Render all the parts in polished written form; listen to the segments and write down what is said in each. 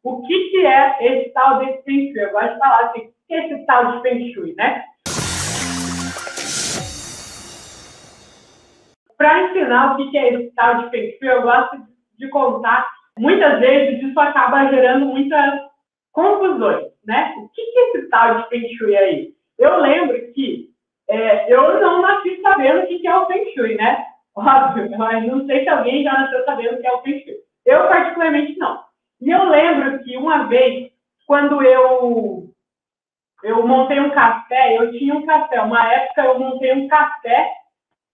o que é esse tal desse Feng Shui. Eu gosto de falar assim, o que é esse tal de Feng Shui, né? Para ensinar o que é esse tal de Feng Shui, eu gosto de contar. Muitas vezes isso acaba gerando muitas confusões, né? O que é esse tal de Feng Shui aí? Eu lembro que eu não nasci sabendo o que é o Feng Shui, né? Óbvio, mas não sei se alguém já nasceu sabendo o que é o Feng Shui. Eu, particularmente, não. E eu lembro que uma vez, quando eu montei um café, eu tinha um café. Uma época eu montei um café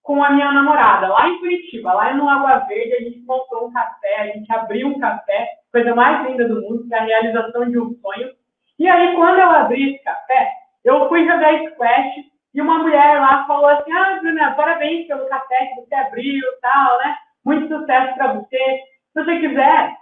com a minha namorada, lá em Curitiba, lá no Água Verde, a gente montou um café, a gente abriu um café, coisa mais linda do mundo, que é a realização de um sonho. E aí, quando eu abri esse café, eu fui jogar squash e uma mulher lá falou assim, Bruna, parabéns pelo café que você abriu e tal, né? Muito sucesso para você. Se você quiser,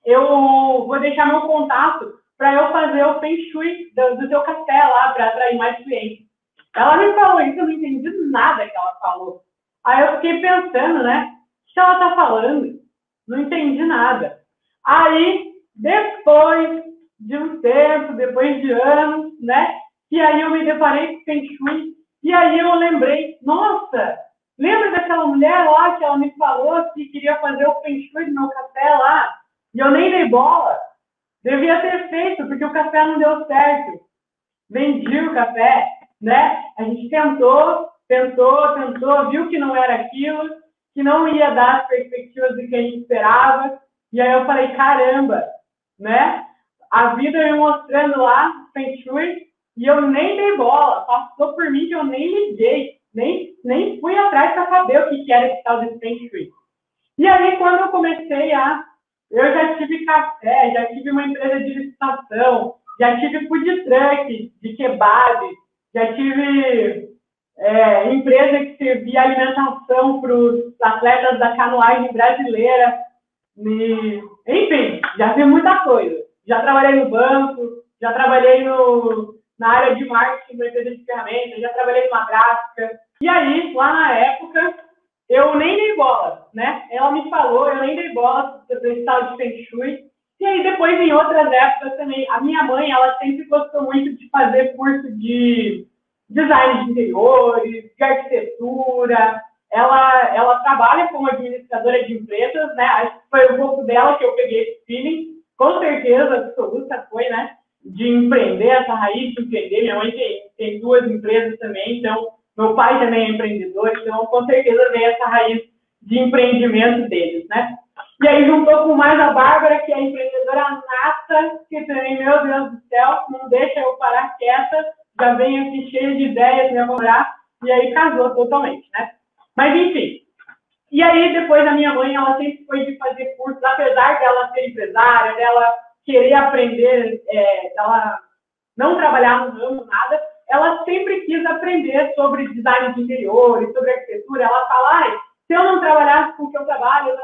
eu vou deixar meu contato para eu fazer o Feng Shui do seu café lá, para atrair mais clientes. Ela me falou isso, eu não entendi nada que ela falou. Aí eu fiquei pensando, né? O que ela tá falando? Não entendi nada. Aí, depois de um tempo, depois de anos, né? E aí eu me deparei com o Feng Shui. E aí eu lembrei, nossa, lembra daquela mulher lá que ela me falou que queria fazer o Feng Shui do meu café lá? E eu nem dei bola. Devia ter feito, porque o café não deu certo. Vendi o café, né? A gente tentou, viu que não era aquilo, que não ia dar as perspectivas do que a gente esperava. E aí eu falei, caramba, né? A vida me mostrando lá, Feng Shui, e eu nem dei bola. Passou por mim que eu nem liguei, nem fui atrás para saber o que era esse tal de Feng Shui. E aí, quando eu comecei eu já tive café, já tive uma empresa de licitação, já tive food truck de kebab, já tive empresa que servia alimentação para os atletas da canoagem brasileira. Enfim, já fiz muita coisa. Já trabalhei no banco, já trabalhei na área de marketing, na empresa de ferramentas, já trabalhei numa gráfica. E aí, lá na época, eu nem dei bola, né? Ela me falou, eu nem dei bola para esse tal de Feng Shui. E aí, depois, em outras épocas também, a minha mãe, ela sempre gostou muito de fazer curso de design de interiores, de arquitetura. Ela trabalha como administradora de empresas, né? Acho que foi um pouco dela que eu peguei esse feeling. Com certeza absoluta foi, né? De empreender, essa raiz de empreender. Minha mãe tem duas empresas também, então meu pai também é empreendedor, então com certeza veio essa raiz de empreendimento deles, né? E aí juntou com mais a Bárbara, que é empreendedora nata, que também, meu Deus do céu, não deixa eu parar quieta, já vem aqui cheia de ideias para morar, e aí casou totalmente, né? Mas enfim. E aí depois a minha mãe, ela sempre foi de fazer cursos, apesar dela ser empresária, dela querer aprender, dela não trabalhar no ramo, nada, ela sempre quis aprender sobre design de interiores, sobre arquitetura. Ela fala, se eu não trabalhasse com o que eu trabalho, eu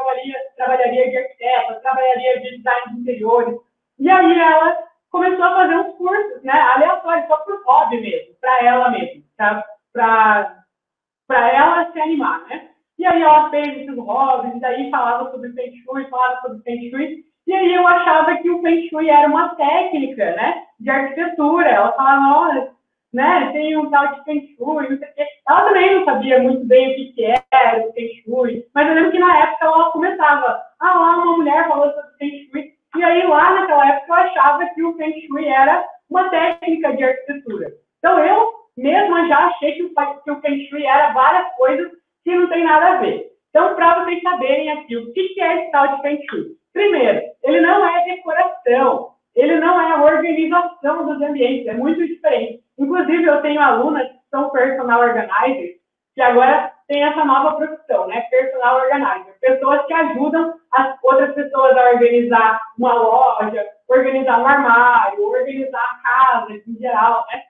trabalharia de arquiteto, eu trabalharia de design de interiores. E aí ela começou a fazer uns cursos, né, aleatórios, só por hobby mesmo, para ela mesmo, para ela se animar, né? E aí ela fez esses hobbies, daí falava sobre Feng Shui, e aí eu achava que o Feng Shui era uma técnica, né, de arquitetura. Ela falava, olha, né, tem um tal de Feng Shui, não sei o quê. Ela também não sabia muito bem o que era o Feng Shui, mas eu lembro que na época ela começava, lá uma mulher falou sobre Feng Shui, e aí lá naquela época eu achava que o Feng Shui era uma técnica de arquitetura. Então eu mesma já achei que o Feng Shui era várias coisas que não tem nada a ver. Então, para vocês saberem aqui o que é esse tal de Feng Shui. Primeiro, ele não é decoração, ele não é organização dos ambientes, é muito diferente. Inclusive, eu tenho alunas que são personal organizers, que agora tem essa nova profissão, né? Personal organizer. Pessoas que ajudam as outras pessoas a organizar uma loja, organizar um armário, organizar a casa em geral, né?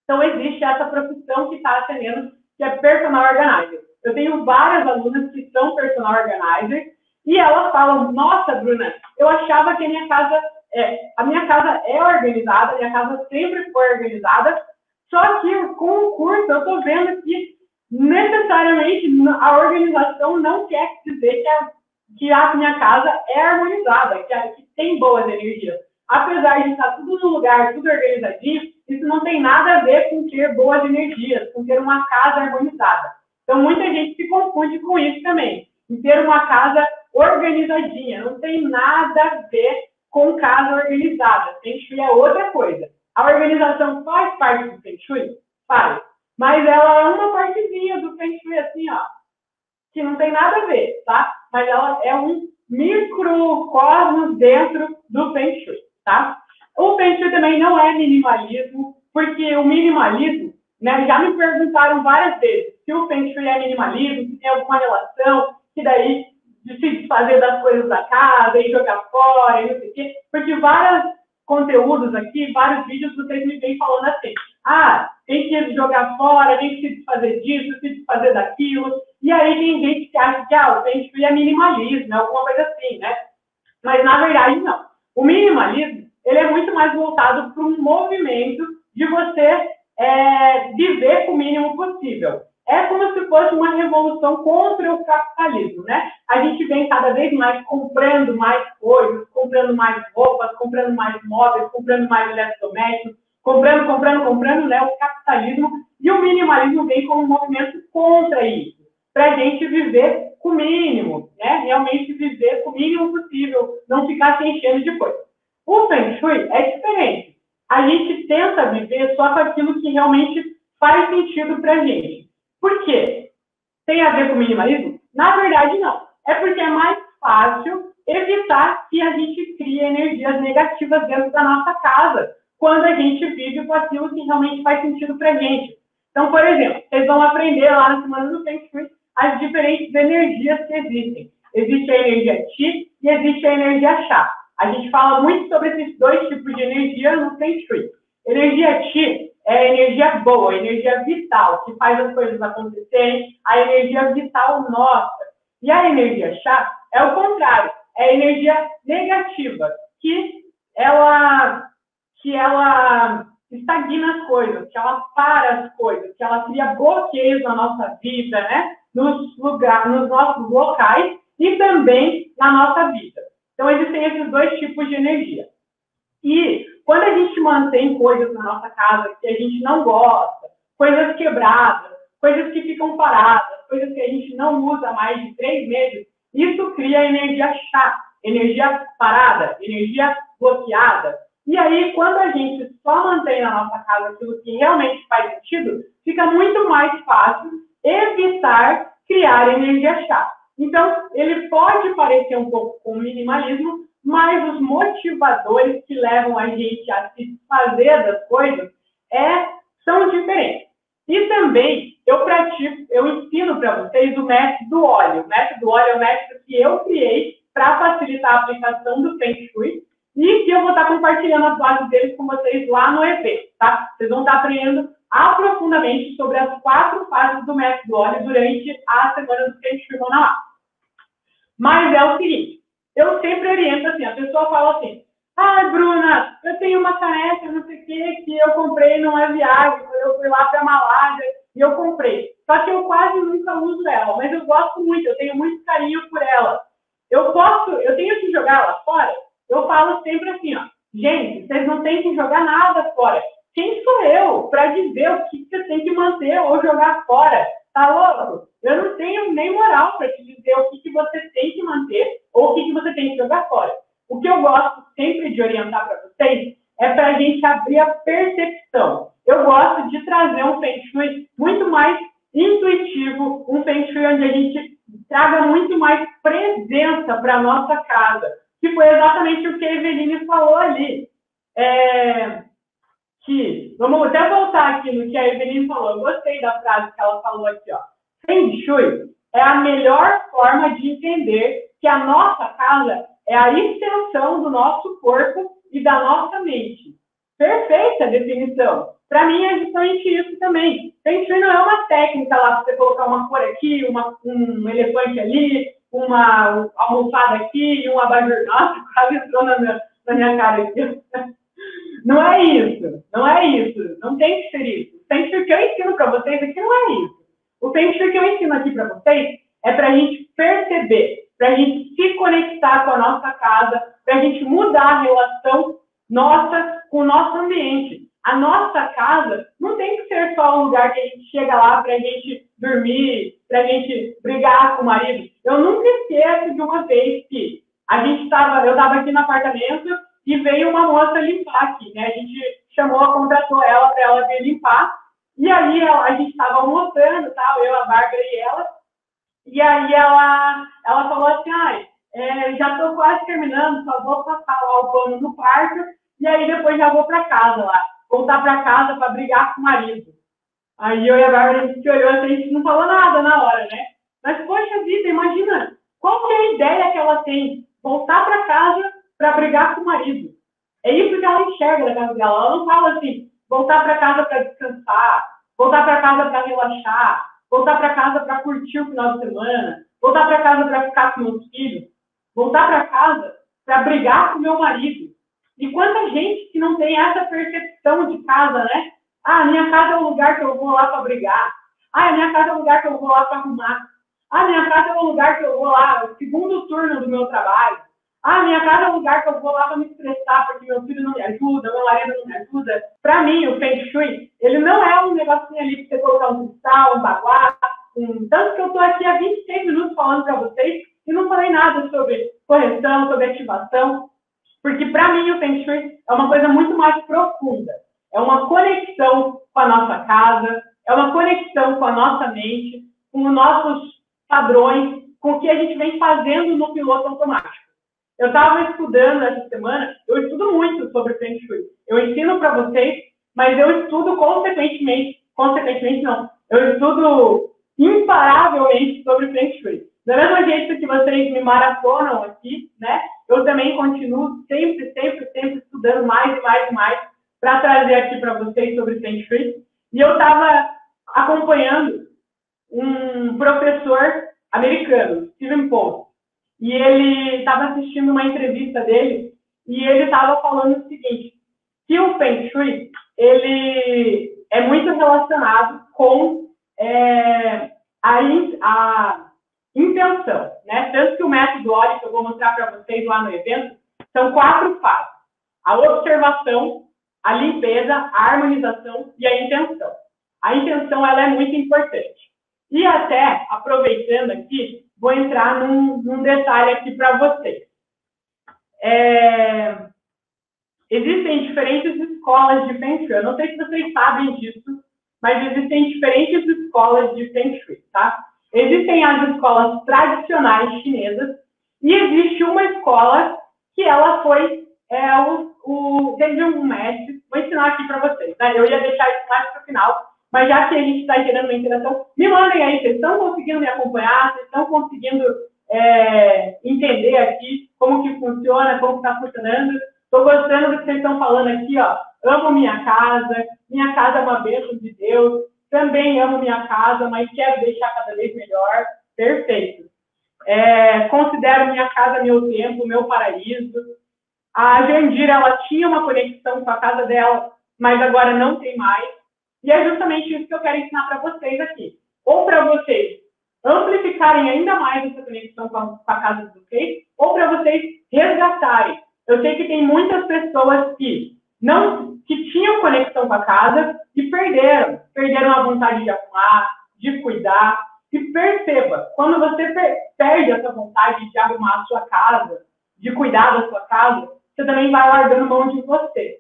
Então, existe essa profissão que está atendendo, que é personal organizer. Eu tenho várias alunas que são personal organizers e elas falam, nossa, Bruna, eu achava que a minha casa é organizada, a minha casa sempre foi organizada, só que com o curso eu estou vendo que necessariamente a organização não quer dizer que a minha casa é harmonizada, que tem boas energias. apesar de estar tudo no lugar, tudo organizadinho, isso não tem nada a ver com ter boas energias, com ter uma casa harmonizada. Então, muita gente se confunde com isso também, em ter uma casa organizadinha. Não tem nada a ver com casa organizada. Feng Shui é outra coisa. A organização faz parte do Feng Shui? Faz. Mas ela é uma partezinha do Feng Shui, assim, ó, que não tem nada a ver, tá? Mas ela é um microcosmos dentro do Feng Shui, tá? O Feng Shui também não é minimalismo, porque o minimalismo, né, já me perguntaram várias vezes se o Feng Shui é minimalismo, se tem alguma relação, que daí de se desfazer das coisas da casa e jogar fora, e não sei o quê, porque vários conteúdos aqui, vários vídeos, vocês me vêm falando assim, tem que jogar fora, tem que se desfazer disso, se desfazer daquilo, e aí tem gente que acha que o Feng Shui é minimalismo, alguma coisa assim, né? Mas na verdade não. O minimalismo, ele é muito mais voltado para um movimento de você viver com o mínimo possível. É como se fosse uma revolução contra o capitalismo, né? A gente vem cada vez mais comprando mais coisas, comprando mais roupas, comprando mais móveis, comprando mais eletrodomésticos, comprando, né? O capitalismo e o minimalismo vem como um movimento contra isso, para a gente viver com o mínimo, né? Realmente viver com o mínimo possível, não ficar se enchendo de coisa. O Feng Shui é diferente. A gente tenta viver só com aquilo que realmente faz sentido para a gente. Por quê? Tem a ver com minimalismo? Na verdade, não. É porque é mais fácil evitar que a gente crie energias negativas dentro da nossa casa, quando a gente vive com aquilo que realmente faz sentido para a gente. Então, por exemplo, vocês vão aprender lá na semana do Feng Shui as diferentes energias que existem. Existe a energia Qi e existe a energia Xia. A gente fala muito sobre esses dois tipos de energia no Feng Shui. Energia Qi é a energia boa, a energia vital, que faz as coisas acontecerem, a energia vital nossa. E a energia Xia é o contrário, é a energia negativa, que ela estagna as coisas, que ela para as coisas, que ela cria bloqueios na nossa vida, né? Nos nossos locais e também na nossa vida. Então, existem esses dois tipos de energia. E quando a gente mantém coisas na nossa casa que a gente não gosta, coisas quebradas, coisas que ficam paradas, coisas que a gente não usa mais de 3 meses, isso cria energia chata, energia parada, energia bloqueada. E aí, quando a gente só mantém na nossa casa aquilo que realmente faz sentido, fica muito mais fácil evitar criar energia chata. Então, ele pode parecer um pouco com minimalismo, mas os motivadores que levam a gente a se desfazer das coisas são diferentes. E também, eu ensino para vocês o método óleo. O método óleo é o método que eu criei para facilitar a aplicação do Feng Shui e que eu vou estar compartilhando as bases deles com vocês lá no evento, tá? Vocês vão estar aprendendo aprofundadamente sobre as 4 fases do método óleo durante a semana do Feng Shui Manaus. Mas é o seguinte, eu sempre oriento assim, a pessoa fala assim, Bruna, eu tenho uma caneca, não sei o que eu comprei numa viagem, eu fui lá para a Malásia e eu comprei. Só que eu quase nunca uso ela, mas eu gosto muito, eu tenho muito carinho por ela. Eu tenho que jogar ela fora? Eu falo sempre assim, gente, vocês não têm que jogar nada fora. Quem sou eu para dizer o que você tem que manter ou jogar fora? Tá louco? Eu não tenho nem moral para te dizer o que você tem que manter ou o que você tem que jogar fora. O que eu gosto sempre de orientar para vocês é para a gente abrir a percepção. Eu gosto de trazer um Feng Shui muito mais intuitivo, um Feng Shui onde a gente traga muito mais presença para a nossa casa, que foi exatamente o que a Eveline falou ali. Vamos até voltar aqui no que a Eveline falou. Eu gostei da frase que ela falou aqui, Feng Shui é a melhor forma de entender que a nossa casa é a extensão do nosso corpo e da nossa mente. Perfeita definição. Para mim é justamente isso também. Feng Shui não é uma técnica lá para você colocar uma cor aqui, um elefante ali, uma almofada aqui e um abajur. Nossa, quase entrou na minha cara aqui. Não é isso, não tem que ser isso. O Feng Shui que eu ensino para vocês aqui não é isso. O Feng Shui que eu ensino aqui para vocês é para a gente perceber, para a gente se conectar com a nossa casa, para a gente mudar a relação nossa com o nosso ambiente. A nossa casa não tem que ser só um lugar que a gente chega lá para a gente dormir, para a gente brigar com o marido. Eu nunca esqueço de uma vez que eu estava aqui no apartamento e veio uma moça limpar aqui, né? A gente contratou ela para ela vir limpar. E aí a gente estava almoçando, tal, eu, a Bárbara e ela. E aí ela falou assim, já estou quase terminando, só vou passar lá o pano no quarto e aí depois já vou para casa lá. Voltar para casa para brigar com o marido. Aí eu e a Bárbara, a gente olhou assim, a gente não falou nada na hora, né? Mas, poxa vida, imagina, qual que é a ideia que ela tem? Voltar para casa para brigar com o marido. É isso que ela enxerga da casa dela. Ela não fala assim, voltar para casa para descansar, voltar para casa para relaxar, voltar para casa para curtir o final de semana, voltar para casa para ficar com meus filhos, voltar para casa para brigar com meu marido. E quanta gente que não tem essa percepção de casa, né? Minha casa é o lugar que eu vou lá para brigar. Minha casa é o lugar que eu vou lá para arrumar. Minha casa é o lugar que eu vou lá, o segundo turno do meu trabalho. Minha casa é o lugar que eu vou lá para me estressar, porque meu filho não me ajuda, meu marido não me ajuda. Para mim, o Feng Shui, ele não é um negocinho ali para você colocar um cristal, um baguá, tanto que eu estou aqui há 26 minutos falando para vocês e não falei nada sobre correção, sobre ativação. Porque, para mim, o Feng Shui é uma coisa muito mais profunda. É uma conexão com a nossa casa, é uma conexão com a nossa mente, com os nossos padrões, com o que a gente vem fazendo no piloto automático. Eu estava estudando essa semana, eu estudo muito sobre Feng Shui. Eu ensino para vocês, mas eu estudo consequentemente não, eu estudo imparavelmente sobre Feng Shui. Da mesma jeito que vocês me maratonam aqui, né? Eu também continuo sempre estudando mais e mais e mais para trazer aqui para vocês sobre Feng Shui. E eu estava acompanhando um professor americano, Stephen Paul, e ele estava assistindo uma entrevista dele e ele estava falando o seguinte, que o Feng Shui, ele é muito relacionado com a intenção, né? Tanto que o método ORI, que eu vou mostrar para vocês lá no evento, são 4 fases. A observação, a limpeza, a harmonização e a intenção. A intenção, ela é muito importante. E até, aproveitando aqui, vou entrar num detalhe aqui para vocês. Existem diferentes escolas de Feng Shui. Eu não sei se vocês sabem disso, mas existem diferentes escolas de Feng Shui, tá? Existem as escolas tradicionais chinesas e existe uma escola que ela foi teve um mestre, vou ensinar aqui para vocês, né? Eu ia deixar isso mais para o final, mas já que a gente está gerando uma interação, me mandem aí, vocês estão conseguindo me acompanhar, vocês estão conseguindo entender aqui como que funciona, como está funcionando. Estou gostando do que vocês estão falando aqui, ó. Amo minha casa é uma bênção de Deus, também amo minha casa, mas quero deixar cada vez melhor. Perfeito. Considero minha casa meu templo, meu paraíso. A Jandira, ela tinha uma conexão com a casa dela, mas agora não tem mais. E é justamente isso que eu quero ensinar para vocês aqui. Ou para vocês amplificarem ainda mais essa conexão com a casa de vocês, ou para vocês resgatarem. Eu sei que tem muitas pessoas que tinham conexão com a casa e perderam a vontade de arrumar, de cuidar. E perceba, quando você perde essa vontade de arrumar a sua casa, de cuidar da sua casa, você também vai largando mão de você.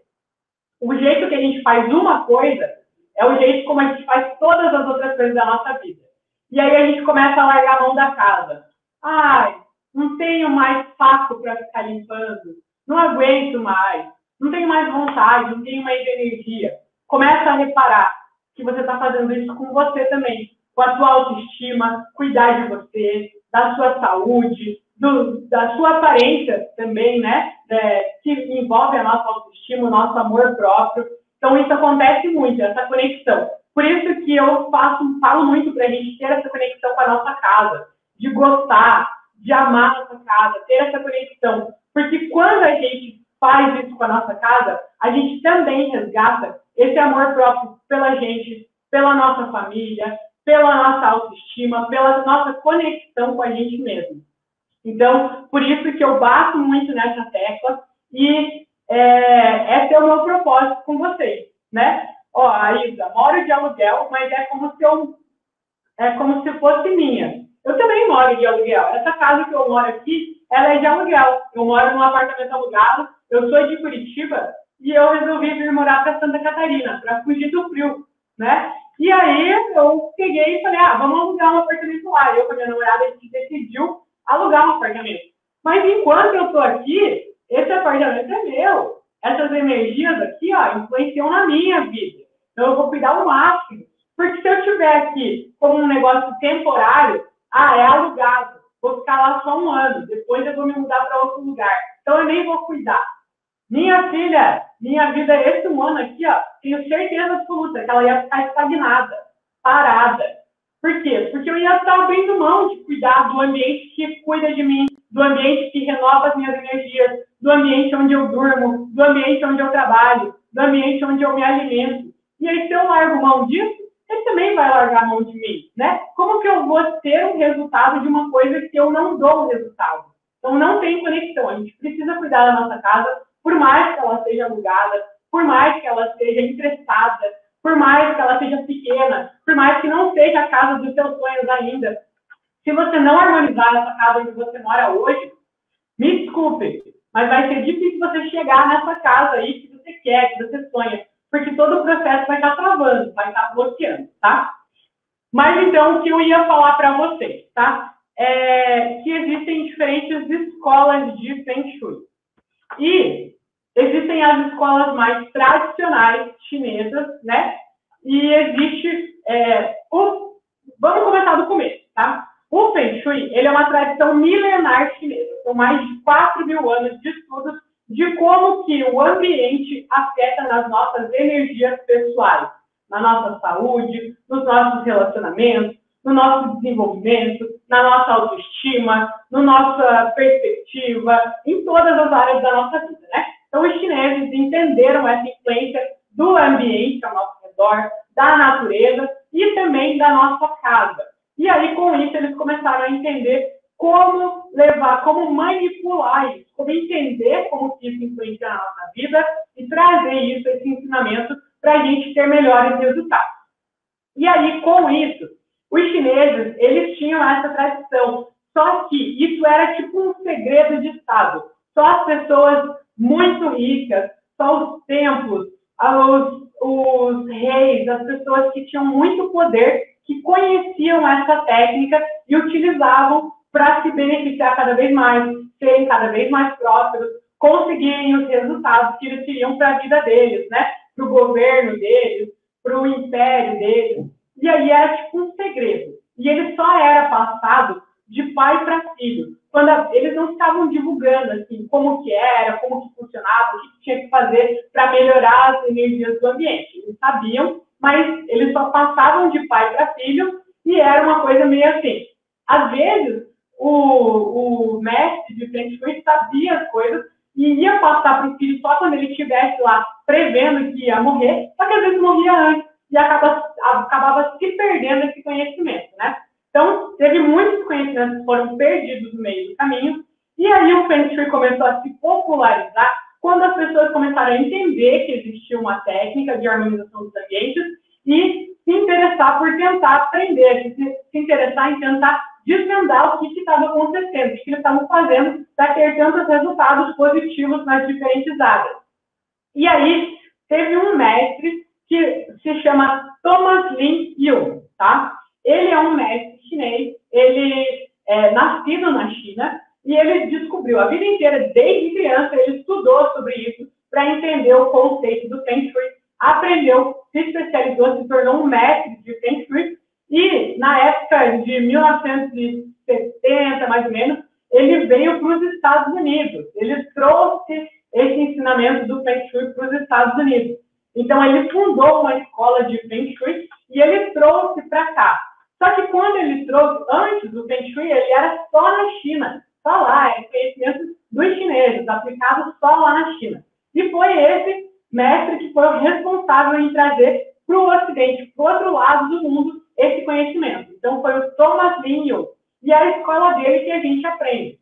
O jeito que a gente faz uma coisa é o jeito como a gente faz todas as outras coisas da nossa vida. E aí a gente começa a largar a mão da casa. Não tenho mais saco para ficar limpando, não aguento mais, não tenho mais vontade, não tenho mais energia. Começa a reparar que você está fazendo isso com você também, com a sua autoestima, cuidar de você, da sua saúde, da sua aparência também, né? Que envolve a nossa autoestima, o nosso amor próprio. Então, isso acontece muito, essa conexão. Por isso que eu falo muito para a gente ter essa conexão com a nossa casa, de gostar, de amar a nossa casa, ter essa conexão. Porque quando a gente faz isso com a nossa casa, a gente também resgata esse amor próprio pela gente, pela nossa família, pela nossa autoestima, pela nossa conexão com a gente mesmo. Então, por isso que eu bato muito nessa tecla e o meu propósito com vocês, né? Ó, a Isa, moro de aluguel, mas é como se fosse minha. Eu também moro de aluguel. Essa casa que eu moro aqui, ela é de aluguel. Eu moro num apartamento alugado, eu sou de Curitiba e eu resolvi vir morar para Santa Catarina, para fugir do frio, né? E aí eu peguei e falei, vamos alugar um apartamento lá. Eu com a minha namorada, a gente decidiu alugar um apartamento. Mas enquanto eu estou aqui, esse apartamento é meu. Essas energias aqui, ó, influenciam na minha vida. Então eu vou cuidar ao máximo. Porque se eu estiver aqui como um negócio temporário, é alugado, vou ficar lá só um ano, depois eu vou me mudar para outro lugar. Então eu nem vou cuidar. Minha filha, minha vida esse ano aqui, ó, tenho certeza absoluta que ela ia ficar estagnada, parada. Por quê? Porque eu ia estar abrindo mão de cuidar do ambiente que cuida de mim, do ambiente que renova as minhas energias, do ambiente onde eu durmo, do ambiente onde eu trabalho, do ambiente onde eu me alimento. E aí, se eu largo mão disso, ele também vai largar a mão de mim, né? Como que eu vou ter um resultado de uma coisa que eu não dou o resultado? Então, não tem conexão. A gente precisa cuidar da nossa casa, por mais que ela seja alugada, por mais que ela seja emprestada, por mais que ela seja pequena, por mais que não seja a casa dos seus sonhos ainda. Se você não harmonizar essa casa onde você mora hoje, me desculpe, mas vai ser difícil você chegar nessa casa aí que você quer, que você sonha, porque todo o processo vai estar travando, vai estar bloqueando, tá? Mas então, o que eu ia falar para vocês, tá? É que existem diferentes escolas de Feng Shui. E existem as escolas mais tradicionais chinesas, né? E existe vamos começar do começo, tá? O Feng Shui, ele é uma tradição milenar chinesa. São mais de 4.000 anos de estudos de como que o ambiente afeta nas nossas energias pessoais, na nossa saúde, nos nossos relacionamentos, no nosso desenvolvimento, na nossa autoestima, na nossa perspectiva, em todas as áreas da nossa vida, né? Então, os chineses entenderam essa influência do ambiente ao nosso redor, da natureza e também da nossa casa. E aí, com isso, eles começaram a entender como levar, como manipular isso, como entender como que isso influencia na nossa vida e trazer isso, esse ensinamento, para a gente ter melhores resultados. E aí, com isso, os chineses, eles tinham essa tradição, só que isso era tipo um segredo de Estado. Só as pessoas muito ricas, só os templos, os reis, as pessoas que tinham muito poder, que conheciam essa técnica e utilizavam para se beneficiar cada vez mais, serem cada vez mais prósperos, conseguirem os resultados que eles queriam para a vida deles, né? Para o governo deles, para o império deles. E aí era tipo um segredo. E ele só era passado de pai para filho. Quando eles não estavam divulgando assim, como que era, como que funcionava, o que tinha que fazer para melhorar as energias do ambiente. Eles sabiam, mas eles só passavam de pai para filho e era uma coisa meio assim. Às vezes, o mestre de Feng Shui sabia as coisas e ia passar para o filho só quando ele estivesse lá prevendo que ia morrer, só que às vezes morria antes e acabava se perdendo esse conhecimento, né? Então, teve muitos conhecimentos que foram perdidos no meio do caminho, e aí o Feng Shui começou a se popularizar quando as pessoas começaram a entender que existia uma técnica de harmonização dos ambientes e se interessar por tentar aprender, se interessar em tentar desvendar o que estava acontecendo, o que eles estavam fazendo para ter tantos resultados positivos nas diferentes áreas. E aí, teve um mestre que se chama Thomas Lin Yun, tá? Ele é um mestre chinês, ele é nascido na China e ele descobriu a vida inteira, desde criança, ele estudou sobre isso para entender o conceito do Feng Shui, aprendeu, se especializou, se tornou um mestre de Feng Shui e na época de 1970, mais ou menos, ele veio para os Estados Unidos, ele trouxe esse ensinamento do Feng Shui para os Estados Unidos. Então, ele fundou uma escola de Feng Shui e ele trouxe para cá. Só que quando ele trouxe, antes do Feng Shui, ele era só na China. Só lá, é conhecimento dos chineses, aplicado só lá na China. E foi esse mestre que foi o responsável em trazer para o Ocidente, para o outro lado do mundo, esse conhecimento. Então, foi o Thomas Lin Yun. E é a escola dele que a gente aprende.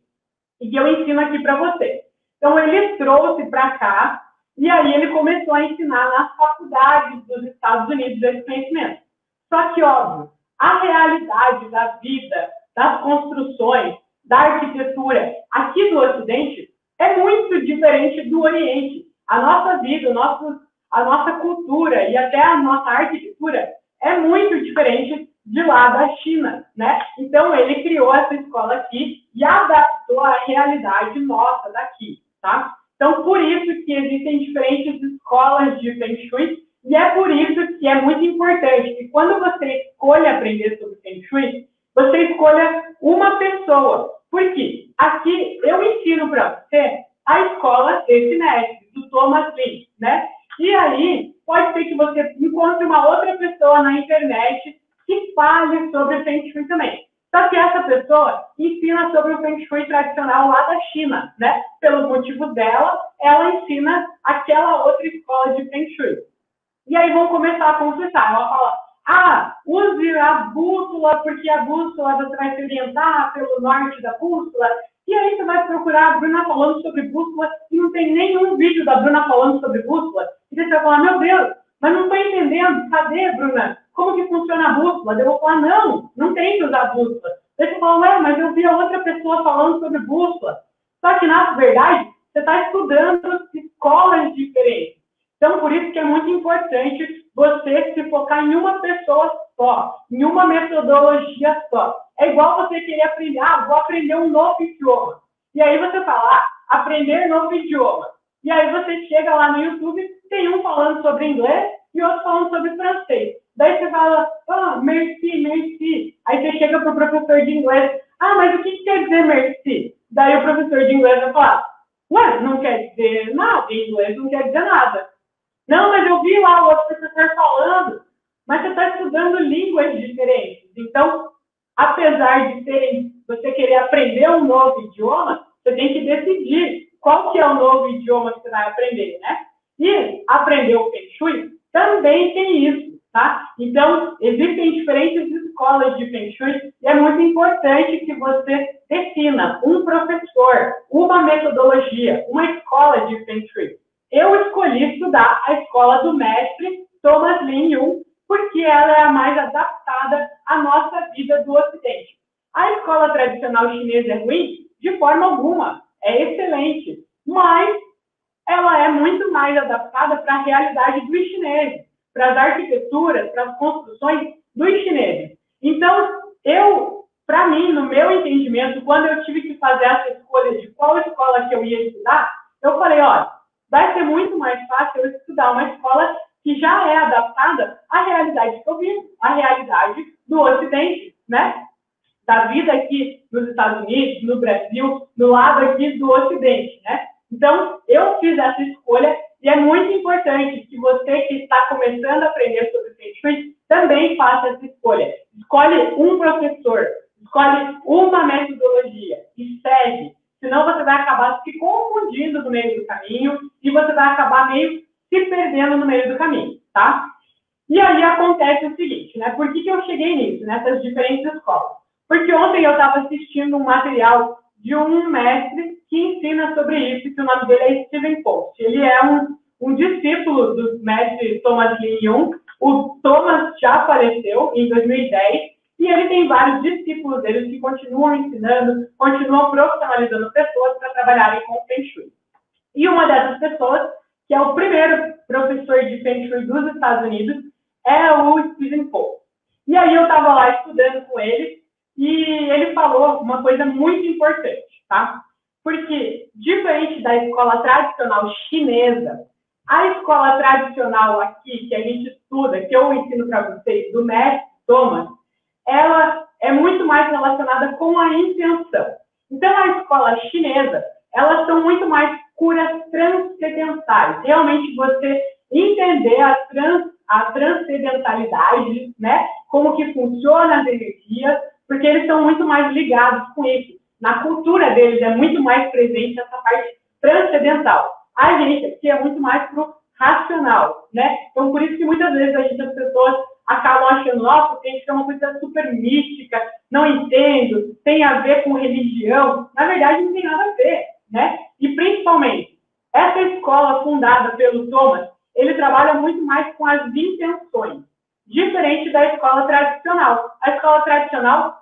E que eu ensino aqui para vocês. Então, ele trouxe para cá E aí ele começou a ensinar nas faculdades dos Estados Unidos esse conhecimento. Só que, óbvio, a realidade da vida, das construções, da arquitetura aqui do Ocidente é muito diferente do Oriente. A nossa vida, a nossa cultura e até a nossa arquitetura é muito diferente de lá da China, né? Então, ele criou essa escola aqui e adaptou a realidade nossa daqui, tá? Então, por isso que existem diferentes escolas de Feng Shui e é por isso que é muito importante que quando você escolha aprender sobre Feng Shui, você escolha uma pessoa. Por quê? Aqui eu ensino para você a escola desse mestre, do Thomas Lin, né? E aí, pode ser que você encontre uma outra pessoa na internet que fale sobre Feng Shui também. Só que essa pessoa ensina sobre o Feng Shui tradicional lá da China, né? Pelos motivos dela, ela ensina aquela outra escola de Feng Shui. E aí vão começar a conversar. Ela fala, use a bússola, porque a bússola você vai se orientar pelo norte da bússola. E aí você vai procurar a Bruna falando sobre bússola e não tem nenhum vídeo da Bruna falando sobre bússola. E você vai falar, meu Deus, mas não estou entendendo. Cadê, Bruna? Como que funciona a bússola? Eu vou falar, não tem que usar a bússola. Aí você fala, mas eu vi a outra pessoa falando sobre bússola. Só que, na verdade, você está estudando escolas diferentes. Então, por isso que é muito importante você se focar em uma pessoa só, em uma metodologia só. É igual você querer aprender, vou aprender um novo idioma. E aí você fala, aprender novo idioma. E aí você chega lá no YouTube, tem um falando sobre inglês e outro falando sobre francês. Daí você fala, merci, merci. Aí você chega para o professor de inglês, mas o que quer dizer merci? Daí o professor de inglês vai falar, não quer dizer nada, em inglês não quer dizer nada. Não, mas eu vi lá o outro professor falando, mas você está estudando línguas diferentes. Então, apesar de você querer aprender um novo idioma, você tem que decidir qual que é o novo idioma que você vai aprender, né? E aprender o Feng Shui também tem isso, tá? Então, existem diferentes escolas de Feng Shui e é muito importante que você defina um professor, uma metodologia, uma escola de Feng Shui. Eu escolhi estudar a escola do mestre Thomas Lin Yun, porque ela é a mais adaptada à nossa vida do Ocidente. A escola tradicional chinesa é ruim? De forma alguma. É excelente. Mas ela é muito mais adaptada para a realidade dos chineses, para as arquiteturas, para as construções dos chineses. Então, para mim, no meu entendimento, quando eu tive que fazer essa escolha de qual escola que eu ia estudar, eu falei, vai ser muito mais fácil eu estudar uma escola que já é adaptada à realidade que eu vivo, à realidade do Ocidente, né? Da vida aqui nos Estados Unidos, no Brasil, no lado aqui do Ocidente, né? Então, eu fiz essa escolha e é muito importante que você que está começando a aprender sobre Feng Shui também faça essa escolha. Escolhe um professor, escolhe uma metodologia e segue. Senão você vai acabar se confundindo no meio do caminho e você vai acabar meio se perdendo no meio do caminho, tá? E aí acontece o seguinte, né? Por que eu cheguei nisso, nessas diferentes escolas? Porque ontem eu estava assistindo um material de um mestre que ensina sobre isso, que o nome dele é Stephen Post. Ele é um discípulo do mestre Thomas Lin Yun. O Thomas já faleceu em 2010 e ele tem vários discípulos dele que continuam ensinando, continuam profissionalizando pessoas para trabalharem com Feng Shui. E uma dessas pessoas, que é o primeiro professor de Feng Shui dos Estados Unidos, é o Stephen Post. E aí eu estava lá estudando com ele e ele falou uma coisa muito importante, tá? Porque, diferente da escola tradicional chinesa, a escola tradicional aqui, que a gente estuda, que eu ensino para vocês, do mestre Thomas, ela é muito mais relacionada com a intenção. Então, a escola chinesa, elas são muito mais curas transcendentais. Realmente, você entender a transcendentalidade, né? Como que funciona as energias, porque eles são muito mais ligados com isso. Na cultura deles é muito mais presente essa parte transcendental. A gente aqui é muito mais pro racional, né? Então, por isso que muitas vezes as pessoas acabam achando, nossa, tem que ser uma coisa super mística, não entendo, tem a ver com religião. Na verdade, não tem nada a ver, né? E principalmente, Essa escola fundada pelo Thomas, ele trabalha muito mais com as intenções, diferente da escola tradicional. A escola tradicional,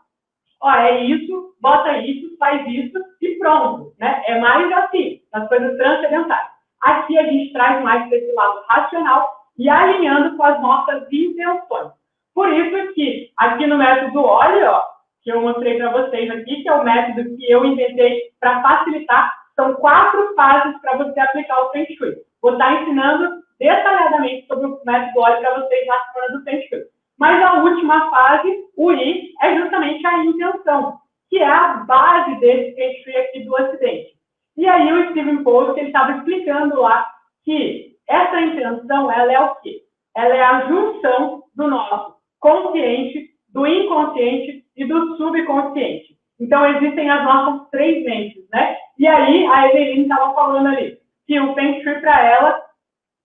ó, é isso, bota isso, faz isso e pronto, né? É mais assim, as coisas transcendentais. Aqui a gente traz mais para esse lado racional e alinhando com as nossas intenções. Por isso que aqui no método OLE, ó, que eu mostrei para vocês aqui, que é o método que eu inventei para facilitar, são 4 fases para você aplicar o Feng Shui. Vou estar ensinando detalhadamente sobre o método OLE para vocês na semana do Feng Shui. Mas a última fase, o I, é justamente a intenção, que é a base desse Feng Shui aqui do Ocidente. E aí o Stephen Post, ele estava explicando lá que essa intenção, ela é o quê? Ela é a junção do nosso consciente, do inconsciente e do subconsciente. Então, existem as nossas 3 mentes, né? E aí, a Eveline estava falando ali que o Feng Shui para ela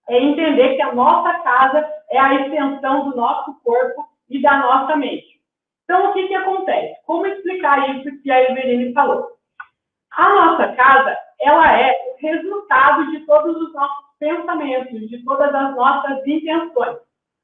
é entender que a nossa casa é a extensão do nosso corpo e da nossa mente. Então, o que acontece? Como explicar isso que a Eveline falou? A nossa casa, ela é o resultado de todos os nossos pensamentos, de todas as nossas intenções.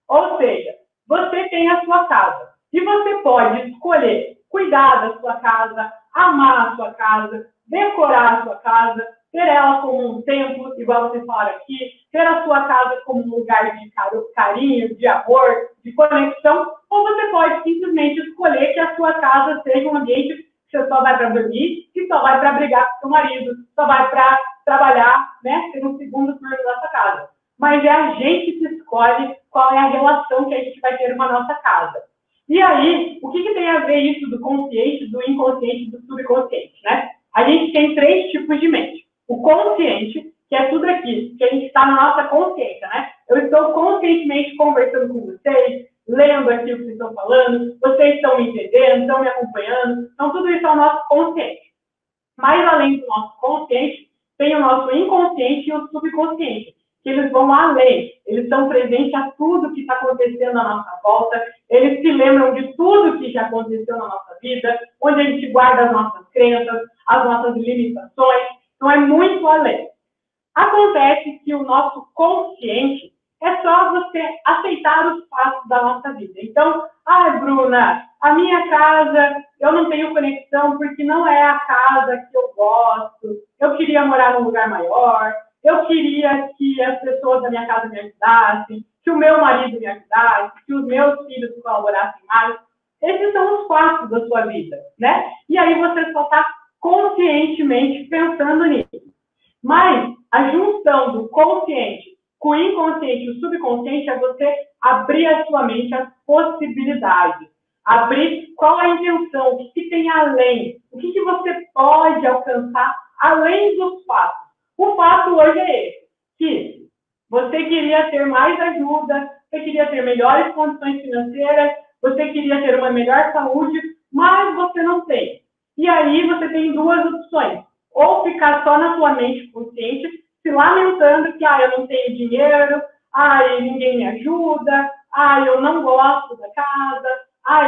Ou seja, você tem a sua casa e você pode escolher cuidar da sua casa, amar a sua casa, decorar a sua casa, ter ela como um templo, igual vocês falaram aqui, ter a sua casa como um lugar de carinho, de amor, de conexão, ou você pode simplesmente escolher que a sua casa seja um ambiente que você só vai para dormir e só vai para brigar com seu marido, só vai para trabalhar, né, ter um segundo turno da sua casa. Mas é a gente que escolhe qual é a relação que a gente vai ter com a nossa casa. E aí, o que tem a ver isso do consciente, do inconsciente e do subconsciente, né? A gente tem 3 tipos de mente. O consciente, que é tudo aqui, que a gente está na nossa consciência, né? Eu estou conscientemente conversando com vocês, lendo aqui o que vocês estão falando, vocês estão me entendendo, estão me acompanhando. Então, tudo isso é o nosso consciente. Mas, além do nosso consciente, tem o nosso inconsciente e o subconsciente, que eles vão além. Eles estão presentes a tudo que está acontecendo à nossa volta, eles se lembram de tudo que já aconteceu na nossa vida, onde a gente guarda as nossas crenças, as nossas limitações. Então, é muito além. Acontece que o nosso consciente é só você aceitar os fatos da nossa vida. Então, Bruna, a minha casa, eu não tenho conexão porque não é a casa que eu gosto. Eu queria morar num lugar maior. Eu queria que as pessoas da minha casa me ajudassem, que o meu marido me ajudasse, que os meus filhos colaborassem mais. Esses são os fatos da sua vida, né? E aí você só está conscientemente pensando nisso. Mas a junção do consciente com o inconsciente e o subconsciente é você abrir a sua mente às possibilidades. Abrir qual a intenção, o que tem além, o que você pode alcançar além dos fatos. O fato hoje é esse, que você queria ter mais ajuda, você queria ter melhores condições financeiras, você queria ter uma melhor saúde, mas você não tem. E aí você tem 2 opções. Ou ficar só na sua mente consciente, se lamentando que eu não tenho dinheiro, ninguém me ajuda, eu não gosto da casa,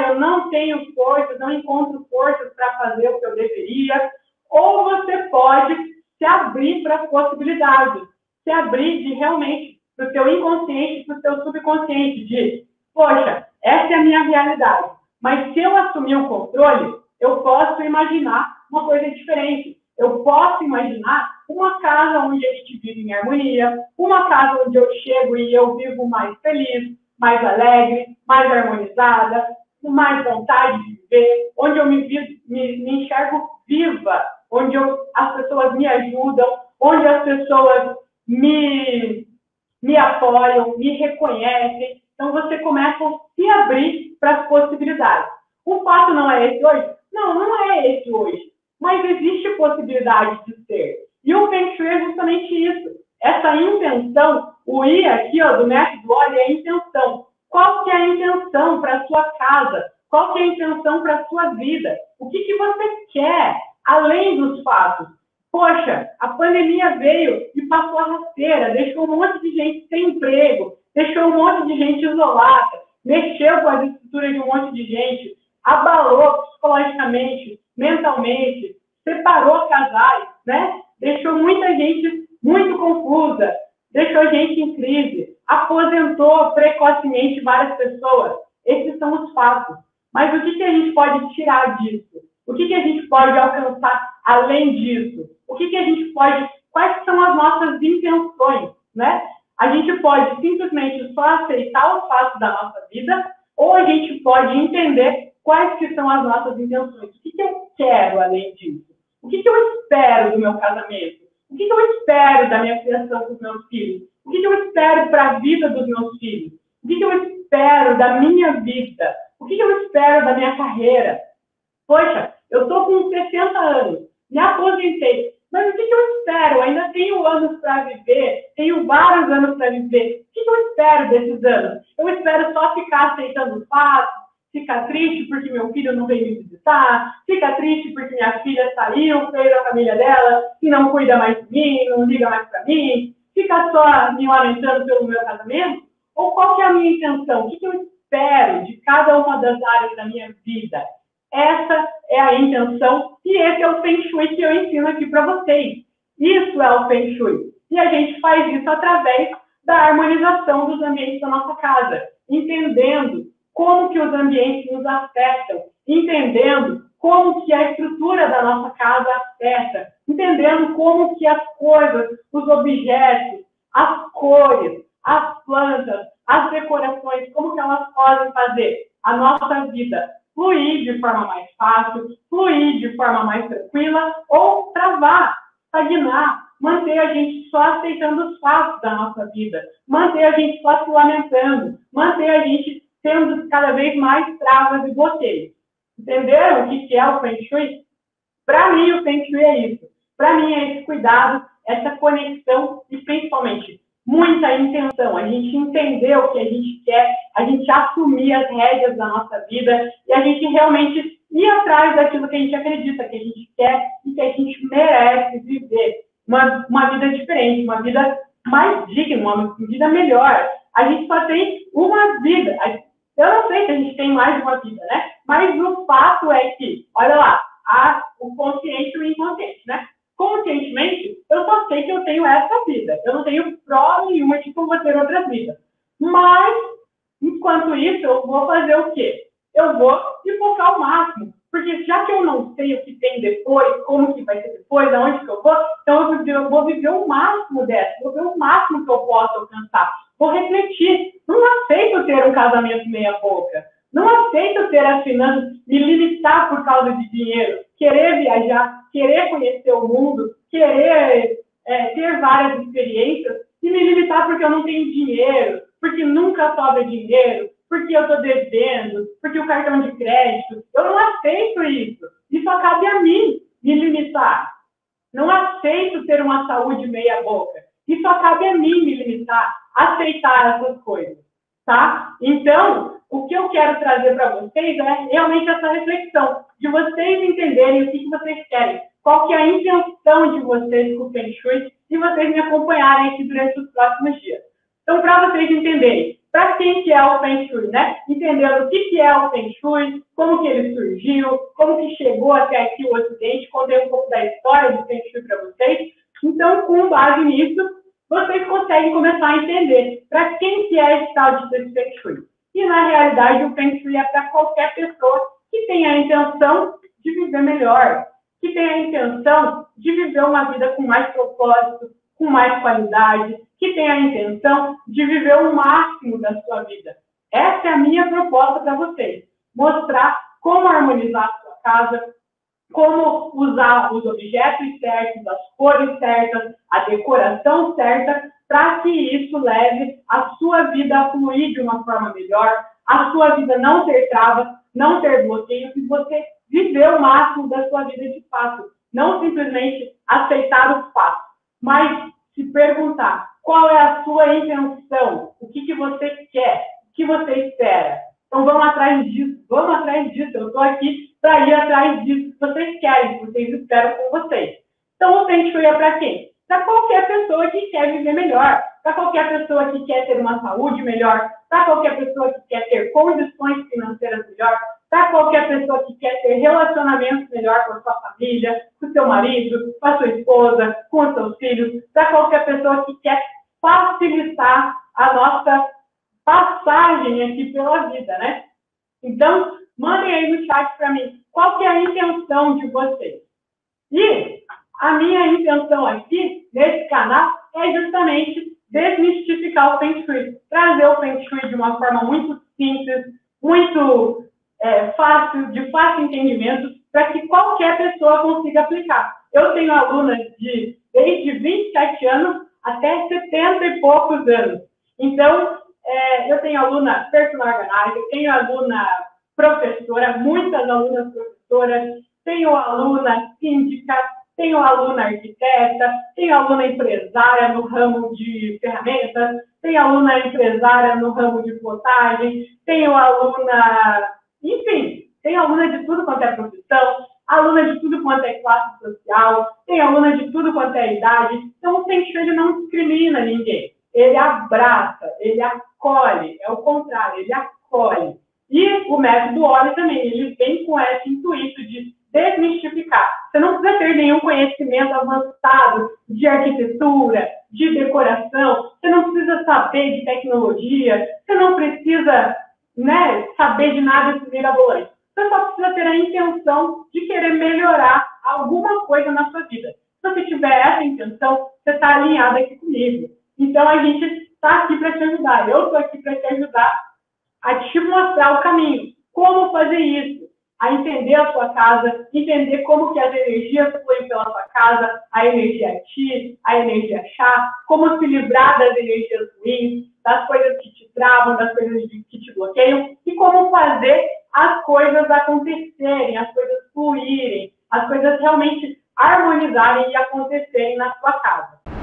eu não tenho forças, não encontro forças para fazer o que eu deveria. Ou você pode se abrir para as possibilidades, se abrir de realmente para o seu inconsciente, para o seu subconsciente, de, poxa, essa é a minha realidade, mas se eu assumir o controle, eu posso imaginar uma coisa diferente. Eu posso imaginar uma casa onde a gente vive em harmonia, uma casa onde eu chego e eu vivo mais feliz, mais alegre, mais harmonizada, com mais vontade de viver, onde eu me enxergo viva, onde as pessoas me ajudam, onde as pessoas me apoiam, me reconhecem. Então, você começa a se abrir para as possibilidades. O fato não é esse hoje? Não é esse hoje. Mas existe possibilidade de ser. E o Feng Shui é justamente isso. Essa intenção, o I aqui, do método OLE, é a intenção. Qual que é a intenção para a sua casa? Qual que é a intenção para a sua vida? O que você quer, além dos fatos? Poxa, a pandemia veio e passou a rasteira, deixou um monte de gente sem emprego, deixou um monte de gente isolada, mexeu com as estruturas de um monte de gente, abalou psicologicamente, mentalmente, separou casais, né? Deixou muita gente muito confusa, deixou gente em crise, aposentou precocemente várias pessoas. Esses são os fatos. Mas o que a gente pode tirar disso? O que a gente pode alcançar além disso? O que a gente pode... Quais são as nossas intenções, né? A gente pode simplesmente só aceitar os fatos da nossa vida, ou a gente pode entender quais que são as nossas intenções. O que eu quero além disso? O que eu espero do meu casamento? O que eu espero da minha criação com os meus filhos? O que eu espero para a vida dos meus filhos? O que eu espero da minha vida? O que eu espero da minha carreira? Poxa, eu estou com 60 anos, me aposentei, mas o que eu espero? Eu ainda tenho anos para viver, tenho vários anos para viver. O que eu espero desses anos? Eu espero só ficar aceitando fatos, ficar triste porque meu filho não veio me visitar, ficar triste porque minha filha saiu, fez a família dela e não cuida mais de mim, não liga mais para mim, ficar só me lamentando pelo meu casamento? Ou qual que é a minha intenção? O que eu espero de cada uma das áreas da minha vida? Essa é a intenção e esse é o Feng Shui que eu ensino aqui para vocês. Isso é o Feng Shui. E a gente faz isso através da harmonização dos ambientes da nossa casa, entendendo como que os ambientes nos afetam, entendendo como que a estrutura da nossa casa afeta, entendendo como que as coisas, os objetos, as cores, as plantas, as decorações, como que elas podem fazer a nossa vida fluir de forma mais fácil, fluir de forma mais tranquila ou travar, estagnar, manter a gente só aceitando os fatos da nossa vida, manter a gente só se lamentando, manter a gente tendo cada vez mais travas e bloqueios. Entenderam o que é o Feng Shui? Para mim, o Feng Shui é isso. Para mim, é esse cuidado, essa conexão e, principalmente, muita intenção. A gente entender o que a gente quer, a gente assumir as rédeas da nossa vida e a gente realmente ir atrás daquilo que a gente acredita, que a gente quer e que a gente merece viver. Uma vida diferente, uma vida mais digna, uma vida melhor. A gente só tem uma vida. Eu não sei se a gente tem mais de uma vida, né? Mas o fato é que, olha lá, o consciente e o inconsciente, né? Conscientemente, eu só sei que eu tenho essa vida. Eu não tenho prova nenhuma de que eu vou ter outra vida. Mas, enquanto isso, eu vou fazer o quê? Eu vou me focar ao máximo. Porque já que eu não sei o que tem depois, como que vai ser depois, aonde que eu vou, então eu vou viver o máximo dessa, vou ver o máximo que eu posso alcançar. Vou refletir. Não aceito ter um casamento meia boca. Não aceito ter as finanças, me limitar por causa de dinheiro, querer viajar, querer conhecer o mundo, querer ter várias experiências e me limitar porque eu não tenho dinheiro, porque nunca sobra dinheiro, porque eu estou devendo, porque o cartão de crédito. Eu não aceito isso. Isso cabe a mim me limitar. Não aceito ter uma saúde meia boca. Isso cabe a mim me limitar, aceitar essas coisas. Tá? Então, o que eu quero trazer para vocês é realmente essa reflexão, de vocês entenderem o que vocês querem, qual que é a intenção de vocês com o Feng Shui, e vocês me acompanharem aqui durante os próximos dias. Então, para vocês entenderem, para quem que é o Feng Shui, né? Entendendo o que é o Feng Shui, como que ele surgiu, como que chegou até aqui o Ocidente, contei um pouco da história do Feng Shui para vocês. Então, com base nisso, vocês conseguem começar a entender para quem que é esse tal de Feng Shui. E, na realidade, o Feng Shui é para qualquer pessoa que tenha a intenção de viver melhor, que tenha a intenção de viver uma vida com mais propósito, com mais qualidade, que tenha a intenção de viver o máximo da sua vida. Essa é a minha proposta para vocês. Mostrar como harmonizar a sua casa, como usar os objetos certos, as cores certas, a decoração certa, para que isso leve a sua vida a fluir de uma forma melhor, a sua vida não ter travas, não ter bloqueios, e você viver o máximo da sua vida de fato. Não simplesmente aceitar os fatos, mas se perguntar qual é a sua intenção, o que você quer, o que você espera. Então vamos atrás disso, eu estou aqui para ir atrás disso que vocês querem, que vocês esperam com vocês. Então o Feng Shui é para quem? Para qualquer pessoa que quer viver melhor, para qualquer pessoa que quer ter uma saúde melhor, para qualquer pessoa que quer ter condições financeiras melhor, para qualquer pessoa que quer ter relacionamentos melhor com a sua família, com o seu marido, com a sua esposa, com os seus filhos, para qualquer pessoa que quer facilitar a nossa passagem aqui pela vida, né? Então, mandem aí no chat para mim qual que é a intenção de vocês. E a minha intenção aqui, nesse canal, é justamente desmistificar o Feng Shui, trazer o Feng Shui de uma forma muito simples, muito fácil, de fácil entendimento, para que qualquer pessoa consiga aplicar. Eu tenho alunas desde 27 anos até 70 e poucos anos. Então, eu tenho aluna personal organizer, tenho aluna professora, muitas alunas professoras, tenho aluna síndica, tenho aluna arquiteta, tenho aluna empresária no ramo de ferramentas, tenho aluna empresária no ramo de plotagem, tenho aluna, enfim, tenho aluna de tudo quanto é profissão, aluna de tudo quanto é classe social, tenho aluna de tudo quanto é idade. Então, o Feng Shui não discrimina ninguém. Ele abraça, ele acolhe, é o contrário, ele acolhe. E o método OLE também, ele vem com esse intuito de desmistificar. Você não precisa ter nenhum conhecimento avançado de arquitetura, de decoração, você não precisa saber de tecnologia, você não precisa, né, saber de nada de mirabolante. Você só precisa ter a intenção de querer melhorar alguma coisa na sua vida. Se você tiver essa intenção, você está alinhado aqui comigo. Então, a gente está aqui para te ajudar. Eu estou aqui para te ajudar a te mostrar o caminho. Como fazer isso? A entender a sua casa, entender como que as energias fluem pela sua casa, a energia Qi, a energia Chá, como se livrar das energias ruins, das coisas que te travam, das coisas que te bloqueiam, e como fazer as coisas acontecerem, as coisas fluírem, as coisas realmente harmonizarem e acontecerem na sua casa.